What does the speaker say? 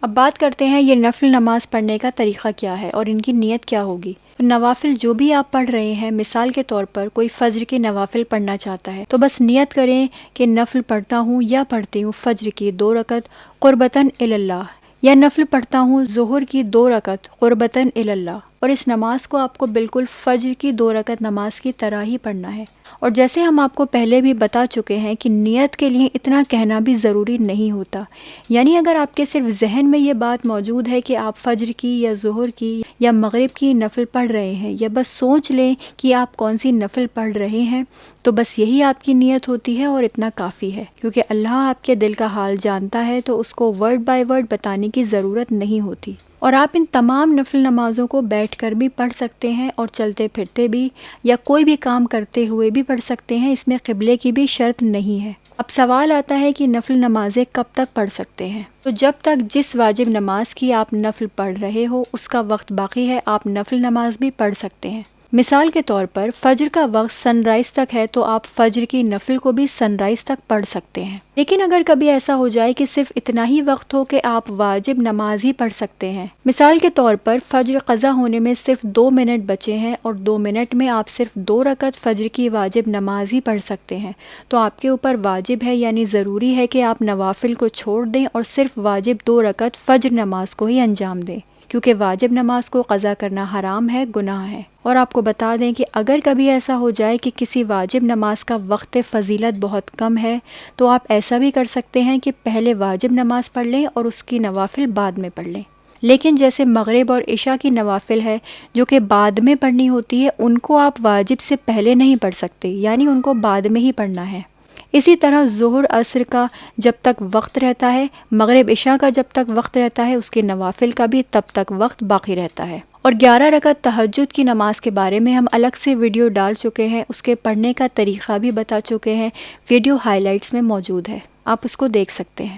اب بات کرتے ہیں یہ نفل نماز پڑھنے کا طریقہ کیا ہے اور ان کی نیت کیا ہوگی۔ نوافل جو بھی آپ پڑھ رہے ہیں، مثال کے طور پر کوئی فجر کے نوافل پڑھنا چاہتا ہے تو بس نیت کریں کہ نفل پڑھتا ہوں یا پڑھتی ہوں فجر کی 2 رکعت قربتاً اللہ، یا نفل پڑھتا ہوں ظہر کی 2 رکعت قربتاً اللہ، اور اس نماز کو آپ کو بالکل فجر کی 2 رکعت نماز کی طرح ہی پڑھنا ہے۔ اور جیسے ہم آپ کو پہلے بھی بتا چکے ہیں کہ نیت کے لیے اتنا کہنا بھی ضروری نہیں ہوتا، یعنی اگر آپ کے صرف ذہن میں یہ بات موجود ہے کہ آپ فجر کی یا ظہر کی یا مغرب کی نفل پڑھ رہے ہیں، یا بس سوچ لیں کہ آپ کون سی نفل پڑھ رہے ہیں، تو بس یہی آپ کی نیت ہوتی ہے اور اتنا کافی ہے، کیونکہ اللہ آپ کے دل کا حال جانتا ہے تو اس کو ورڈ بائی ورڈ بتانے کی ضرورت نہیں ہوتی۔ اور آپ ان تمام نفل نمازوں کو بیٹھ کر بھی پڑھ سکتے ہیں اور چلتے پھرتے بھی یا کوئی بھی کام کرتے ہوئے بھی پڑھ سکتے ہیں، اس میں قبلے کی بھی شرط نہیں ہے۔ اب سوال آتا ہے کہ نفل نمازیں کب تک پڑھ سکتے ہیں؟ تو جب تک جس واجب نماز کی آپ نفل پڑھ رہے ہو اس کا وقت باقی ہے آپ نفل نماز بھی پڑھ سکتے ہیں۔ مثال کے طور پر فجر کا وقت سن رائز تک ہے تو آپ فجر کی نفل کو بھی سن رائز تک پڑھ سکتے ہیں۔ لیکن اگر کبھی ایسا ہو جائے کہ صرف اتنا ہی وقت ہو کہ آپ واجب نماز ہی پڑھ سکتے ہیں، مثال کے طور پر فجر قضا ہونے میں صرف 2 منٹ بچے ہیں اور 2 منٹ میں آپ صرف 2 رکعت فجر کی واجب نماز ہی پڑھ سکتے ہیں، تو آپ کے اوپر واجب ہے، یعنی ضروری ہے کہ آپ نوافل کو چھوڑ دیں اور صرف واجب 2 رکعت فجر نماز کو ہی انجام دیں، کیونکہ واجب نماز کو قضا کرنا حرام ہے، گناہ ہے۔ اور آپ کو بتا دیں کہ اگر کبھی ایسا ہو جائے کہ کسی واجب نماز کا وقت فضیلت بہت کم ہے تو آپ ایسا بھی کر سکتے ہیں کہ پہلے واجب نماز پڑھ لیں اور اس کی نوافل بعد میں پڑھ لیں۔ لیکن جیسے مغرب اور عشاء کی نوافل ہے جو کہ بعد میں پڑھنی ہوتی ہے، ان کو آپ واجب سے پہلے نہیں پڑھ سکتے، یعنی ان کو بعد میں ہی پڑھنا ہے۔ اسی طرح ظہر عصر کا جب تک وقت رہتا ہے، مغرب عشاء کا جب تک وقت رہتا ہے، اس کے نوافل کا بھی تب تک وقت باقی رہتا ہے۔ اور 11 رکعت تہجد کی نماز کے بارے میں ہم الگ سے ویڈیو ڈال چکے ہیں، اس کے پڑھنے کا طریقہ بھی بتا چکے ہیں، ویڈیو ہائی لائٹس میں موجود ہے، آپ اس کو دیکھ سکتے ہیں۔